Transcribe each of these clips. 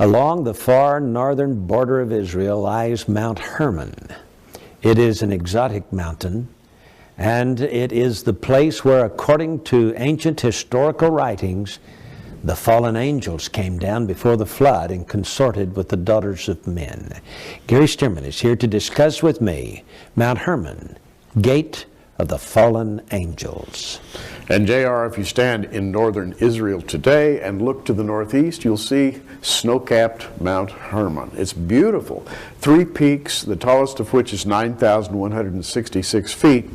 Along the far northern border of Israel lies Mount Hermon. It is an exotic mountain, and it is the place where, according to ancient historical writings, the fallen angels came down before the flood and consorted with the daughters of men. Gary Stearman is here to discuss with me Mount Hermon, Gate of the Fallen Angels. And JR, if you stand in northern Israel today and look to the northeast, you'll see snow-capped Mount Hermon. It's beautiful. 3 peaks, the tallest of which is 9,166 feet.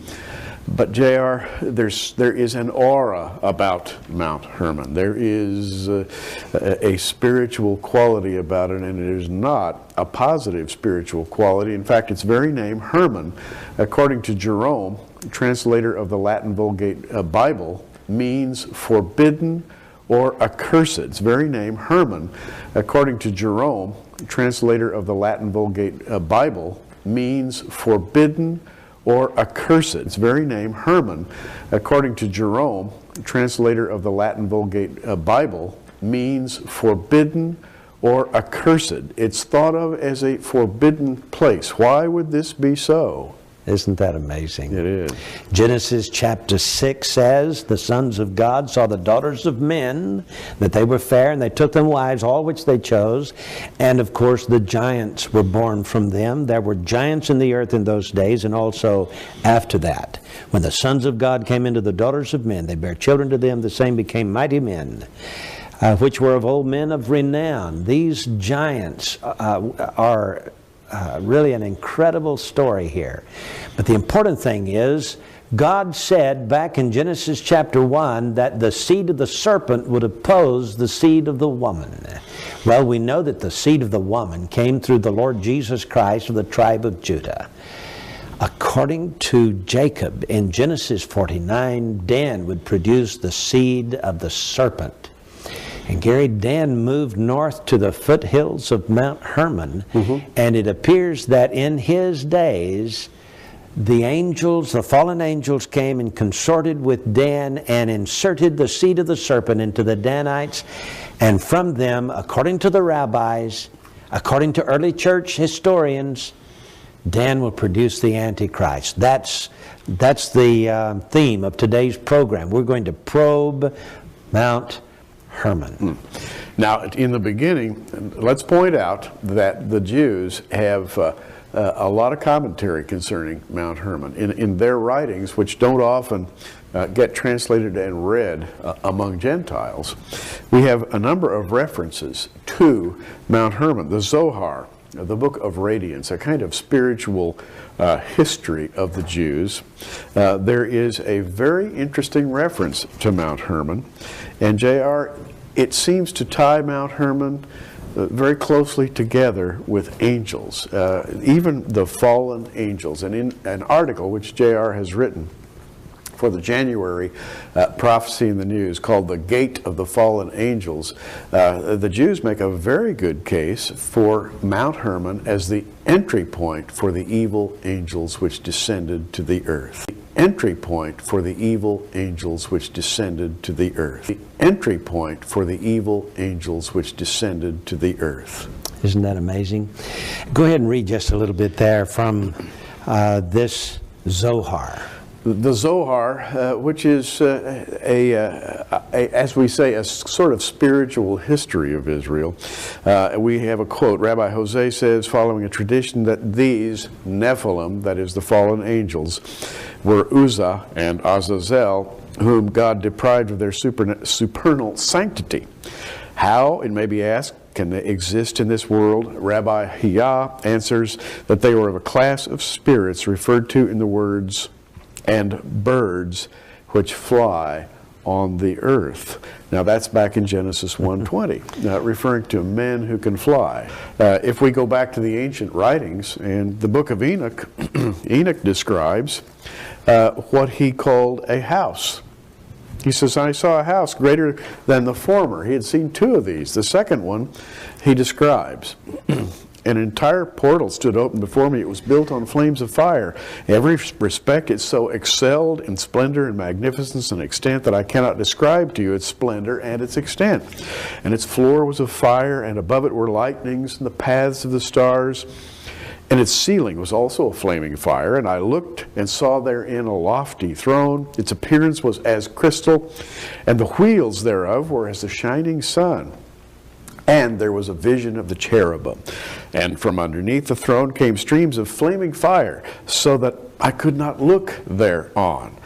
But JR, there is an aura about Mount Hermon. There is a spiritual quality about it, and it is not a positive spiritual quality. In fact, its very name, Hermon, according to Jerome, translator of the Latin Vulgate Bible, means forbidden or accursed. Its very name, Hermon, according to Jerome, translator of the Latin Vulgate Bible, means forbidden or accursed. Its very name, Hermon, according to Jerome, translator of the Latin Vulgate Bible, means forbidden or accursed. It's thought of as a forbidden place. Why would this be so? Isn't that amazing? It is. Genesis chapter 6 says, the sons of God saw the daughters of men, that they were fair, and they took them wives, all which they chose. And of course the giants were born from them. There were giants in the earth in those days, and also after that. When the sons of God came into the daughters of men, they bare children to them, the same became mighty men, which were of old men of renown. These giants are really an incredible story here. But the important thing is, God said back in Genesis chapter 1 that the seed of the serpent would oppose the seed of the woman. Well, we know that the seed of the woman came through the Lord Jesus Christ of the tribe of Judah. According to Jacob, in Genesis 49, Dan would produce the seed of the serpent. And Gary, Dan moved north to the foothills of Mount Hermon, and it appears that in his days, the angels, the fallen angels, came and consorted with Dan and inserted the seed of the serpent into the Danites, and from them, according to the rabbis, according to early church historians, Dan will produce the Antichrist. That's the theme of today's program. We're going to probe Mount Hermon. Now, in the beginning, let's point out that the Jews have a lot of commentary concerning Mount Hermon in their writings, which don't often get translated and read among Gentiles. We have a number of references to Mount Hermon. The Zohar, the Book of Radiance, a kind of spiritual history of the Jews. There is a very interesting reference to Mount Hermon, and JR, it seems to tie Mount Hermon very closely together with angels, even the fallen angels. And in an article which JR has written for the January Prophecy in the News called The Gate of the Fallen Angels, the Jews make a very good case for Mount Hermon as the entry point for the evil angels which descended to the earth. The entry point for the evil angels which descended to the earth. The entry point for the evil angels which descended to the earth. Isn't that amazing? Go ahead and read just a little bit there from this Zohar. The Zohar, which is as we say, a sort of spiritual history of Israel. We have a quote. Rabbi Jose says, following a tradition, that these Nephilim, that is the fallen angels, were Uzzah and Azazel, whom God deprived of their supernal sanctity. How, it may be asked, can they exist in this world? Rabbi Hiyah answers that they were of a class of spirits referred to in the words, and birds which fly on the earth. Now that's back in Genesis 1:20, referring to men who can fly. If we go back to the ancient writings, and the book of Enoch, Enoch describes what he called a house. He says, I saw a house greater than the former. He had seen 2 of these. The second one he describes. An entire portal stood open before me. It was built on flames of fire. In every respect, it so excelled in splendor and magnificence and extent that I cannot describe to you its splendor and its extent. And its floor was of fire, and above it were lightnings and the paths of the stars. And its ceiling was also a flaming fire, and I looked and saw therein a lofty throne. Its appearance was as crystal, and the wheels thereof were as the shining sun. And there was a vision of the cherubim. And from underneath the throne came streams of flaming fire, so that I could not look thereon.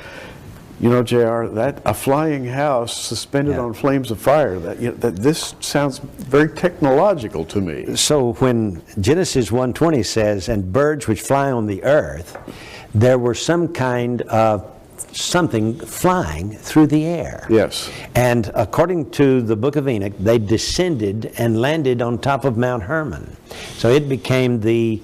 You know, J.R., that a flying house suspended on flames of fire, that this sounds very technological to me. So when Genesis 1:20 says, and birds which fly on the earth, there were some kind of something flying through the air. Yes. And according to the book of Enoch, they descended and landed on top of Mount Hermon. So it became the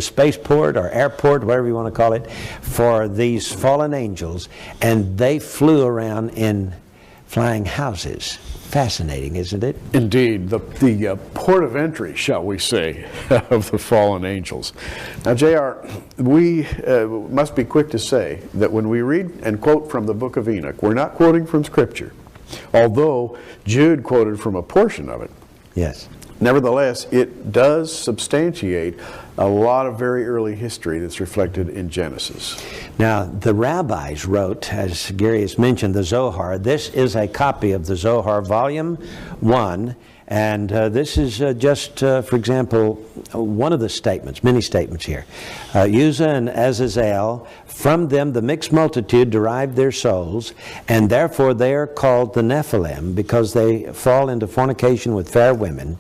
spaceport or airport, whatever you want to call it, for these fallen angels, and they flew around in flying houses. Fascinating, isn't it? Indeed, the port of entry, shall we say, of the fallen angels. Now, J.R., we must be quick to say that when we read and quote from the book of Enoch, we're not quoting from Scripture, although Jude quoted from a portion of it. Yes. Nevertheless, it does substantiate a lot of very early history that's reflected in Genesis. Now, the rabbis wrote, as Gary has mentioned, the Zohar. This is a copy of the Zohar, Volume 1, and this is just, for example, one of the statements, many statements here. Uzzah and Azazel, from them the mixed multitude derived their souls, and therefore they are called the Nephilim, because they fall into fornication with fair women.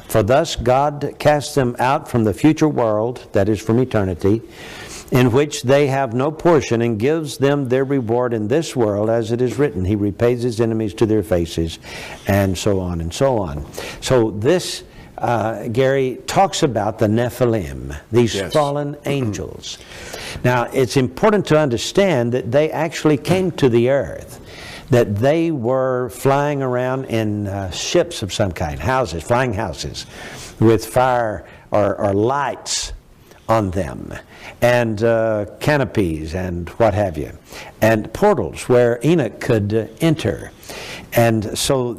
For thus God casts them out from the future world, that is from eternity, in which they have no portion, and gives them their reward in this world, as it is written, He repays His enemies to their faces, and so on and so on. So this, Gary, talks about the Nephilim, these fallen angels. Now, it's important to understand that they actually came to the earth, that they were flying around in ships of some kind, houses, flying houses, with fire or lights on them, and canopies and what have you, and portals where Enoch could enter. And so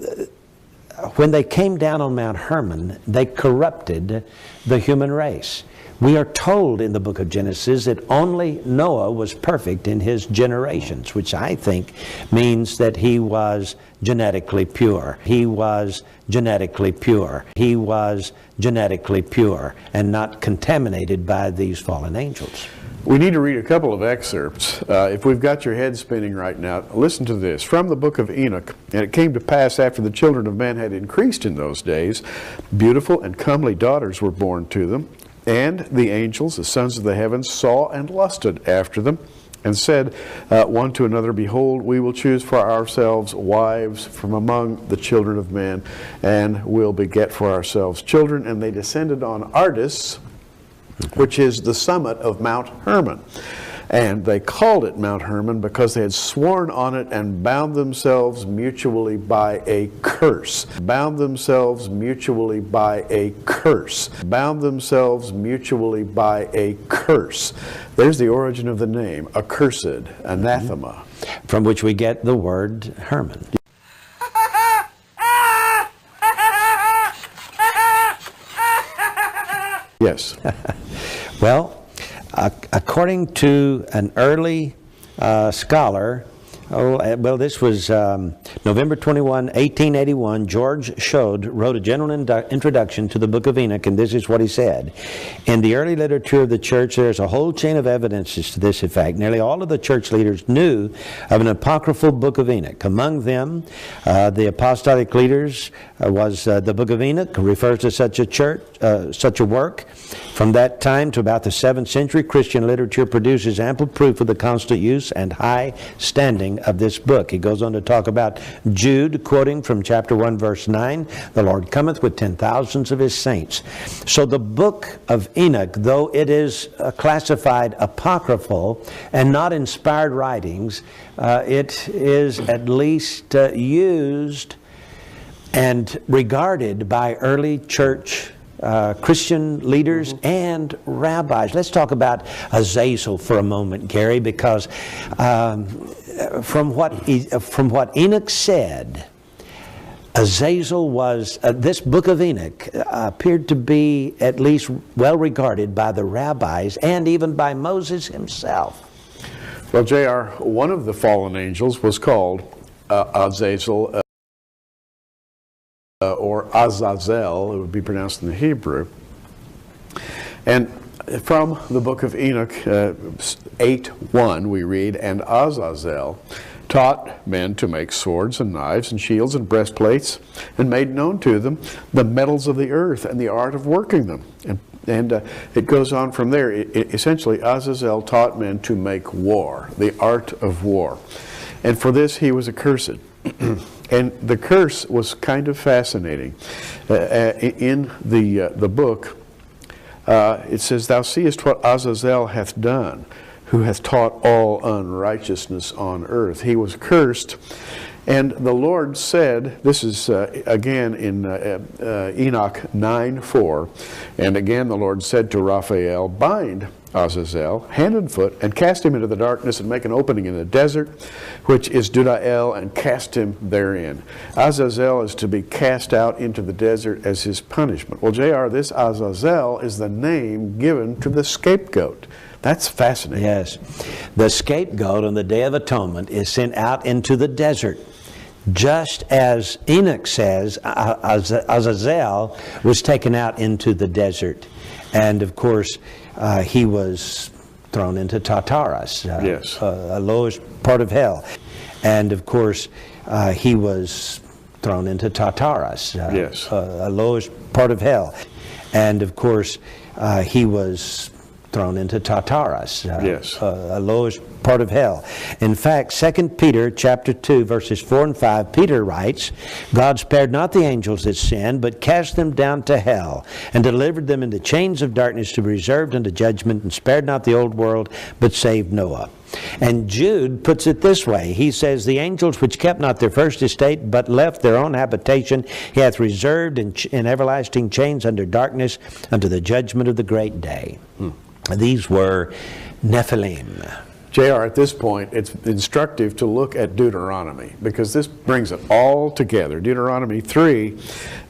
when they came down on Mount Hermon, they corrupted the human race. We are told in the book of Genesis that only Noah was perfect in his generations, which I think means that he was genetically pure. He was genetically pure. He was genetically pure and not contaminated by these fallen angels. We need to read a couple of excerpts. If we've got your head spinning right now, listen to this. From the book of Enoch, and it came to pass after the children of men had increased in those days, beautiful and comely daughters were born to them. And the angels, the sons of the heavens, saw and lusted after them, and said one to another, Behold, we will choose for ourselves wives from among the children of men, and will beget for ourselves children. And they descended on Ardis, which is the summit of Mount Hermon. And they called it Mount Hermon because they had sworn on it and bound themselves mutually by a curse. Bound themselves mutually by a curse. Bound themselves mutually by a curse. There's the origin of the name, accursed, anathema. From which we get the word Hermon. Yes. Well, according to an early scholar, this was November 21, 1881, George Shode wrote a general introduction to the book of Enoch, and this is what he said. In the early literature of the church, there's a whole chain of evidences to this effect. Nearly all of the church leaders knew of an apocryphal book of Enoch. Among them, the apostolic leaders was the book of Enoch, refers to such a work. From that time to about the 7th century, Christian literature produces ample proof of the constant use and high standing of this book. He goes on to talk about Jude, quoting from chapter 1, verse 9, the Lord cometh with 10,000s of His saints. So the book of Enoch, though it is classified apocryphal and not inspired writings, it is at least used and regarded by early church Christian leaders and rabbis. Let's talk about Azazel for a moment, Gary, because from what Enoch said, Azazel was, this book of Enoch appeared to be at least well regarded by the rabbis and even by Moses himself. Well, J.R., one of the fallen angels was called Azazel, or Azazel, it would be pronounced in the Hebrew. And from the book of Enoch 8:1 we read, "And Azazel taught men to make swords and knives and shields and breastplates, and made known to them the metals of the earth and the art of working them." And it goes on from there. Essentially, Azazel taught men to make war, the art of war. And for this he was accursed. And the curse was kind of fascinating. In the book, it says, "Thou seest what Azazel hath done, who hath taught all unrighteousness on earth." He was cursed. And the Lord said, this is again in Enoch 9:4, "And again the Lord said to Râmêêl, Bind Azazel hand and foot, and cast him into the darkness, and make an opening in the desert, which is Tûrêl, and cast him therein." Azazel is to be cast out into the desert as his punishment. Well, J.R., this Azazel is the name given to the scapegoat. That's fascinating. Yes. The scapegoat on the Day of Atonement is sent out into the desert. Just as Enoch says, Azazel was taken out into the desert. And of course, he was thrown into Tartarus, yes, a lowest part of hell. And of course, he was thrown into Tartarus, yes, a lowest part of hell. And of course, he was thrown into Tartarus, yes, a lowest part of hell. In fact, 2 Peter chapter 2, verses 4 and 5, Peter writes, "God spared not the angels that sinned, but cast them down to hell, and delivered them into chains of darkness to be reserved unto judgment, and spared not the old world, but saved Noah." And Jude puts it this way. He says, "The angels which kept not their first estate, but left their own habitation, he hath reserved in everlasting chains under darkness, unto the judgment of the great day." These were Nephilim. J.R., at this point, it's instructive to look at Deuteronomy, because this brings it all together. Deuteronomy 3,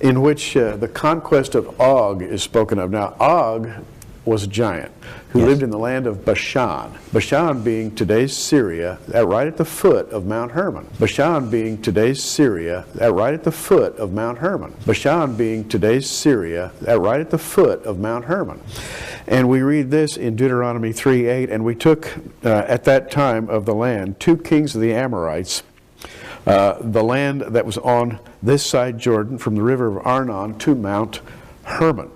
in which the conquest of Og is spoken of. Now, Og was a giant who yes, lived in the land of Bashan. Bashan being today's Syria, right at the foot of Mount Hermon. Bashan being today's Syria, right at the foot of Mount Hermon. Bashan being today's Syria, right at the foot of Mount Hermon. And we read this in Deuteronomy 3:8, "And we took at that time of the land 2 kings of the Amorites, the land that was on this side Jordan, from the river of Arnon to Mount Hermon."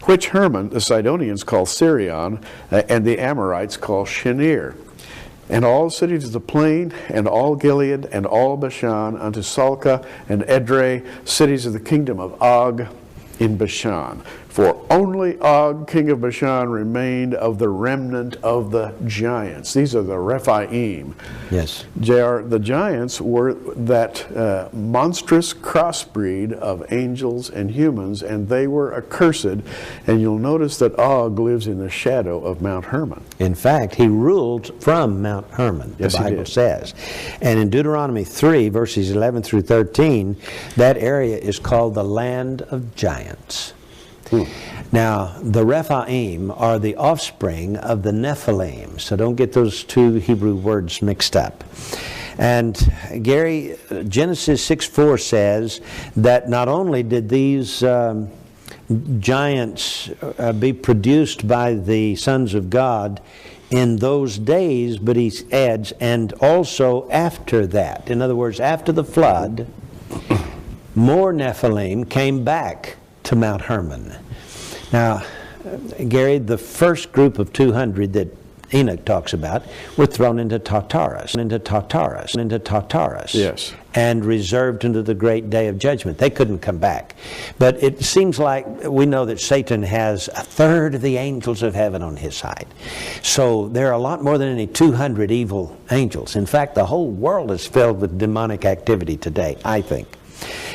Which Hermon the Sidonians call Sirion, and the Amorites call Shinir. "And all cities of the plain, and all Gilead, and all Bashan, unto Salcah and Edrei, cities of the kingdom of Og in Bashan. For only Og, king of Bashan, remained of the remnant of the giants." These are the Rephaim. Yes. J.R., the giants were that monstrous crossbreed of angels and humans, and they were accursed. And you'll notice that Og lives in the shadow of Mount Hermon. In fact, he ruled from Mount Hermon, the Yes, Bible says. And in Deuteronomy 3, verses 11 through 13, that area is called the land of giants. Now, the Rephaim are the offspring of the Nephilim, so don't get those two Hebrew words mixed up. And Gary, Genesis 6:4 says that not only did these giants be produced by the sons of God in those days, but he adds, and also after that. In other words, after the flood, more Nephilim came back to Mount Hermon. Now, Gary, the first group of 200 that Enoch talks about were thrown into Tartarus, Yes. and reserved unto the great day of judgment. They couldn't come back. But it seems like we know that Satan has 1/3 of the angels of heaven on his side. So there are a lot more than any 200 evil angels. In fact, the whole world is filled with demonic activity today, I think.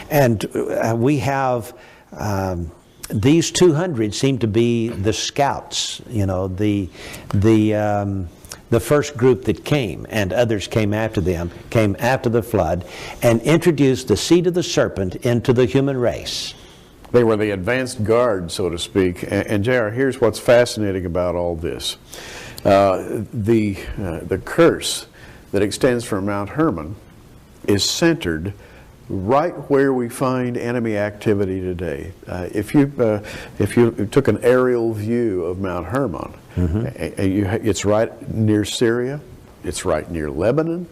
And we have these 200 seem to be the scouts, the first group that came, and others came after them, came after the flood, and introduced the seed of the serpent into the human race. They were the advanced guard, so to speak. And J.R., here's what's fascinating about all this. The curse that extends from Mount Hermon is centered right where we find enemy activity today. If you took an aerial view of Mount Hermon, it's right near Syria, it's right near Lebanon,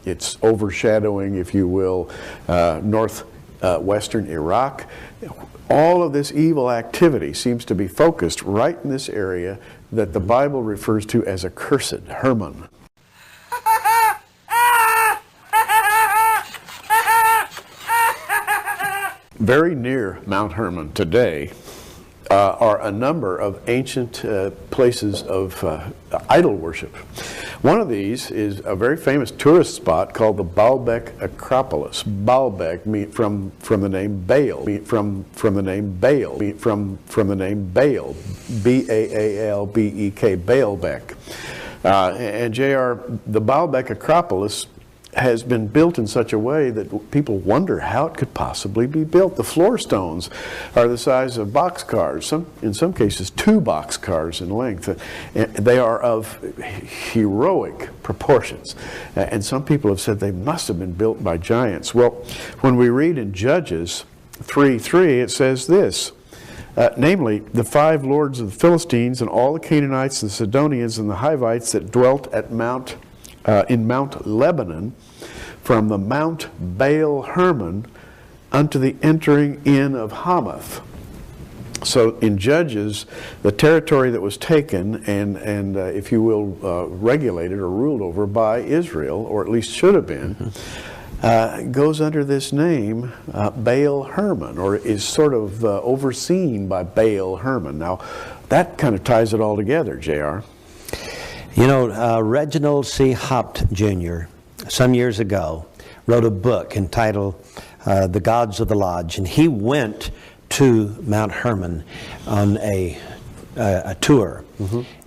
it's overshadowing, if you will, northwestern Iraq. All of this evil activity seems to be focused right in this area that the Bible refers to as accursed, Hermon. Very near Mount Hermon today are a number of ancient places of idol worship. One of these is a very famous tourist spot called the Baalbek Acropolis. Baalbek from the name Baal, from the name Baal, from the name Baal, B-A-A-L-B-E-K, Baalbek. And J.R., the Baalbek Acropolis has been built in such a way that people wonder how it could possibly be built. The floor stones are the size of boxcars, in some cases 2 boxcars in length. They are of heroic proportions. And some people have said they must have been built by giants. Well, when we read in Judges 3:3, it says this, namely, the 5 lords of the Philistines and all the Canaanites, the Sidonians, and the Hivites that dwelt at in Mount Lebanon, from the Mount Baal Hermon unto the entering in of Hamath. So in Judges, the territory that was taken and if you will, regulated or ruled over by Israel, or at least should have been, goes under this name, Baal Hermon, or is sort of overseen by Baal Hermon. Now, that kind of ties it all together, J.R. Reginald C. Haupt, Jr., some years ago, wrote a book entitled The Gods of the Lodge, and he went to Mount Hermon on a tour,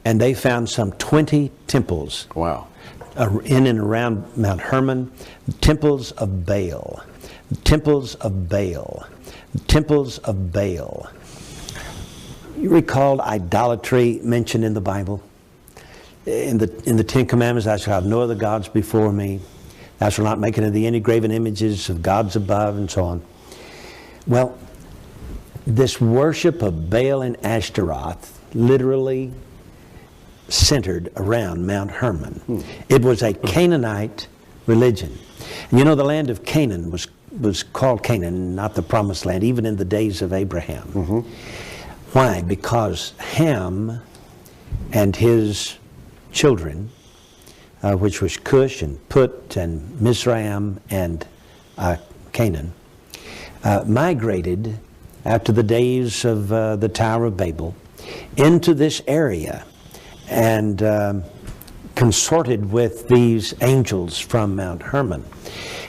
and they found some 20 temples. Wow. In and around Mount Hermon, temples of Baal, temples of Baal, temples of Baal. You recall idolatry mentioned in the Bible? In the 10 Commandments, thou shalt have no other gods before me. Thou shalt not make unto thee any graven images of gods above, and so on. Well, this worship of Baal and Ashtaroth literally centered around Mount Hermon. It was a Canaanite religion. And the land of Canaan was called Canaan, not the Promised Land, even in the days of Abraham. Why? Because Ham and his children, which was Cush and Put and Mizraim and Canaan, migrated after the days of the Tower of Babel into this area and consorted with these angels from Mount Hermon.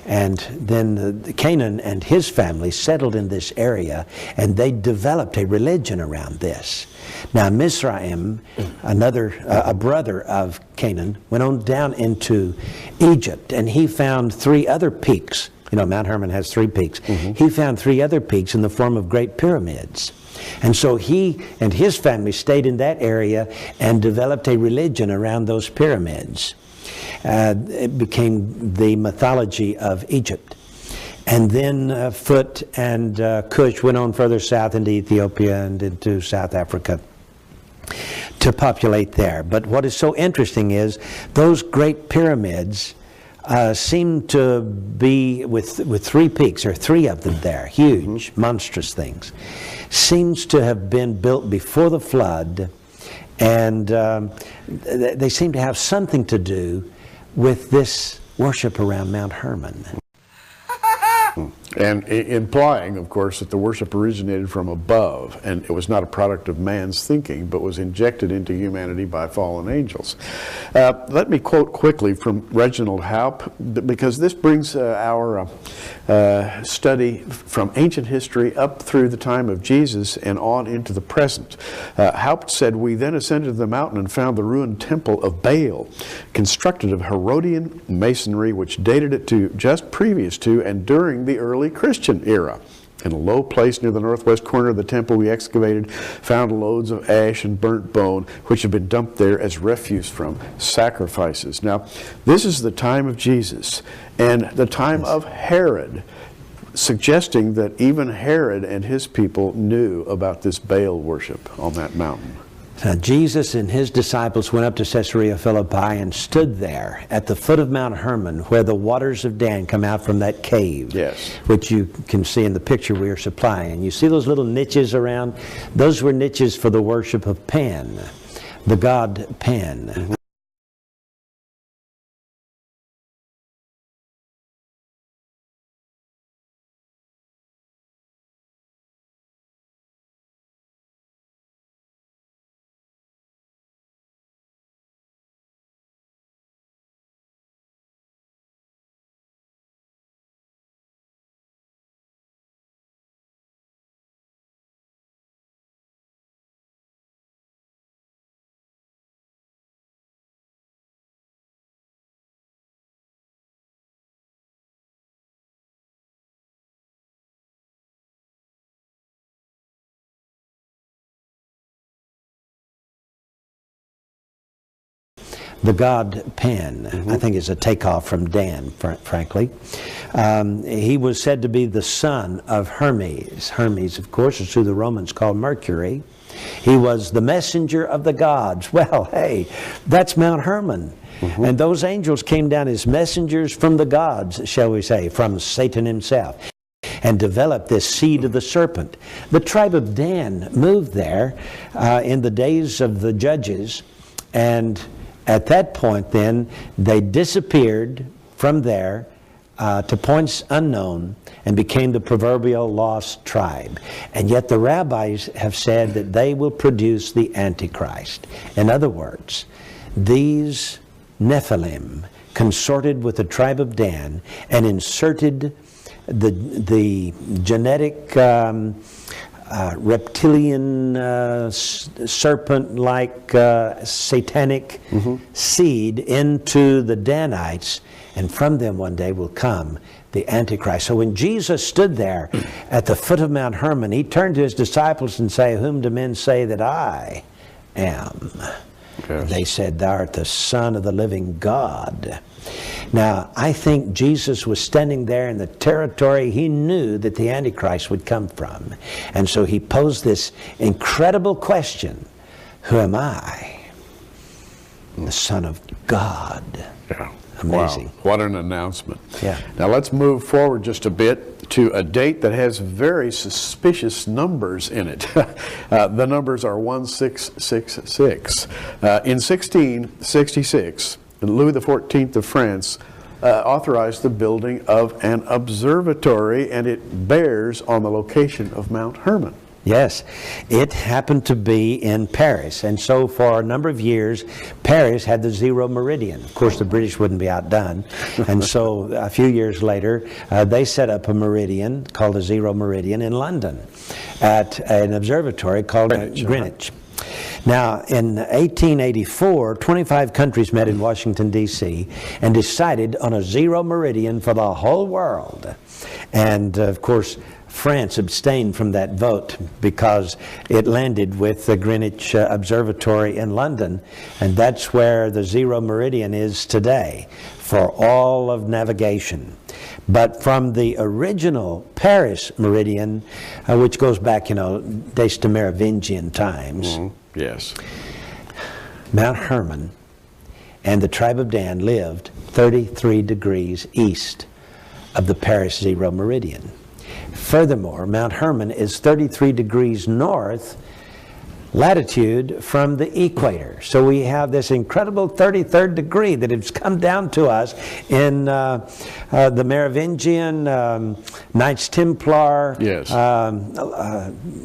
And then Canaan and his family settled in this area, and they developed a religion around this. Now Mizraim, a brother of Canaan, went on down into Egypt, and he found 3 other peaks. Mount Hermon has 3 peaks. He found 3 other peaks in the form of great pyramids. And so he and his family stayed in that area and developed a religion around those pyramids. It became the mythology of Egypt. And then Phut and Cush went on further south into Ethiopia and into South Africa to populate there. But what is so interesting is those great pyramids seem to be with 3 peaks, or 3 of them there, huge, monstrous things. Seems to have been built before the flood, and they seem to have something to do with this worship around Mount Hermon. And implying, of course, that the worship originated from above, and it was not a product of man's thinking, but was injected into humanity by fallen angels. Let me quote quickly from Reginald Haupt, because this brings our study from ancient history up through the time of Jesus and on into the present. Haupt said, "We then ascended to the mountain and found the ruined temple of Baal, constructed of Herodian masonry, which dated it to just previous to and during the early Christian era. In a low place near the northwest corner of the temple we excavated, found loads of ash and burnt bone, which had been dumped there as refuse from sacrifices." Now, this is the time of Jesus and the time of Herod, suggesting that even Herod and his people knew about this Baal worship on that mountain. Jesus and his disciples went up to Caesarea Philippi and stood there at the foot of Mount Hermon, where the waters of Dan come out from that cave, yes, which you can see in the picture we are supplying. You see those little niches around? Those were niches for the worship of Pan, the god Pan. Mm-hmm. The god Pan, I think, is a takeoff from Dan, frankly. He was said to be the son of Hermes. Hermes, of course, is who the Romans called Mercury. He was the messenger of the gods. Well, hey, that's Mount Hermon. And those angels came down as messengers from the gods, shall we say, from Satan himself, and developed this seed of the serpent. The tribe of Dan moved there in the days of the judges, and at that point then, they disappeared from there to points unknown and became the proverbial lost tribe. And yet the rabbis have said that they will produce the Antichrist. In other words, these Nephilim consorted with the tribe of Dan and inserted the genetic reptilian serpent-like satanic seed into the Danites, and from them one day will come the Antichrist. So when Jesus stood there at the foot of Mount Hermon, he turned to his disciples and said, "Whom do men say that I am?" Yes. They said, "Thou art the Son of the living God." Now, I think Jesus was standing there in the territory he knew that the Antichrist would come from. And so he posed this incredible question, "Who am I?" The Son of God. Yeah. Amazing. Wow. What an announcement. Yeah. Now let's move forward just a bit to a date that has very suspicious numbers in it. The numbers are 1666. In 1666, Louis XIV of France authorized the building of an observatory, and it bears on the location of Mount Hermon. Yes, it happened to be in Paris, and so for a number of years Paris had the zero meridian. Of course, the British wouldn't be outdone, and so a few years later they set up a meridian called the zero meridian in London at an observatory called Greenwich. Now, in 1884, 25 countries met in Washington, D.C. and decided on a zero meridian for the whole world. And, of course, France abstained from that vote because it landed with the Greenwich Observatory in London, and that's where the zero meridian is today for all of navigation. But from the original Paris meridian, which goes back, days to Merovingian times, yes, Mount Hermon and the tribe of Dan lived 33 degrees east of the Paris zero meridian. Furthermore, Mount Hermon is 33 degrees north latitude from the equator. So we have this incredible 33rd degree that has come down to us in the Merovingian, Knights Templar, Yes.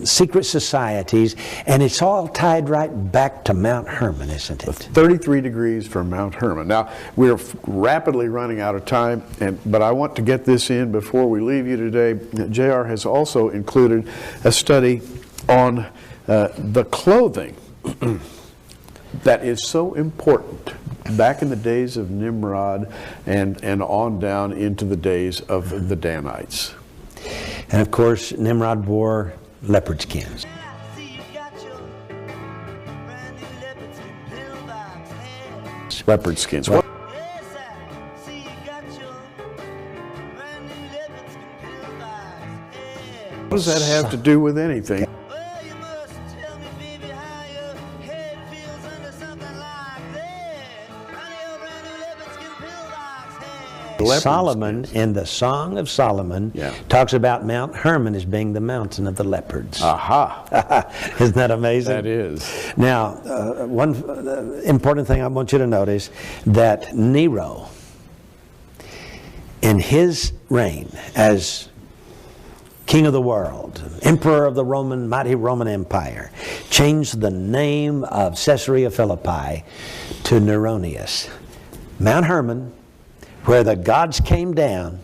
Secret societies, and it's all tied right back to Mount Hermon, isn't it? 33 degrees from Mount Hermon. Now, we're rapidly running out of time, but I want to get this in before we leave you today. JR has also included a study on the clothing that is so important back in the days of Nimrod and on down into the days of the Danites. And of course, Nimrod wore leopard skins. Leopard skins. Well, what does that have to do with anything? Solomon, in the Song of Solomon, talks about Mount Hermon as being the mountain of the leopards. Aha! Isn't that amazing? That is. Now, one important thing I want you to notice, that Nero, in his reign as king of the world, emperor of the mighty Roman Empire, changed the name of Caesarea Philippi to Neronius. Mount Hermon, where the gods came down,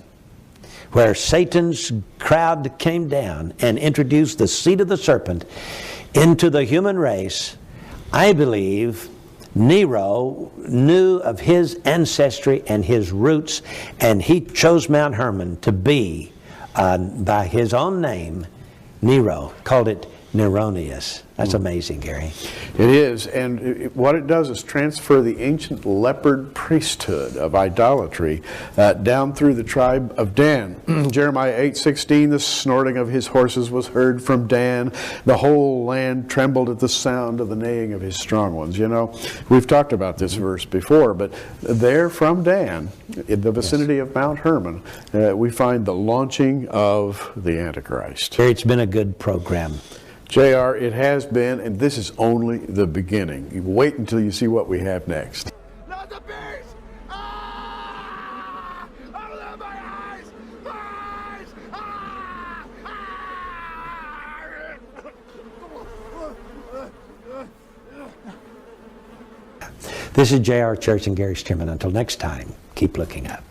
where Satan's crowd came down and introduced the seed of the serpent into the human race, I believe Nero knew of his ancestry and his roots, and he chose Mount Hermon to be, by his own name, Nero, called it Neronius. That's amazing, Gary. It is, and what it does is transfer the ancient leopard priesthood of idolatry down through the tribe of Dan. Jeremiah 8:16, the snorting of his horses was heard from Dan. The whole land trembled at the sound of the neighing of his strong ones. You know, we've talked about this verse before, but there from Dan, in the vicinity of Mount Hermon, we find the launching of the Antichrist. Gary, it's been a good program. JR, it has been, and this is only the beginning. You wait until you see what we have next. Not the beast! Ah! Open my eyes! Eyes! Ah! This is J.R. Church and Gary Strymon. Until next time, keep looking up.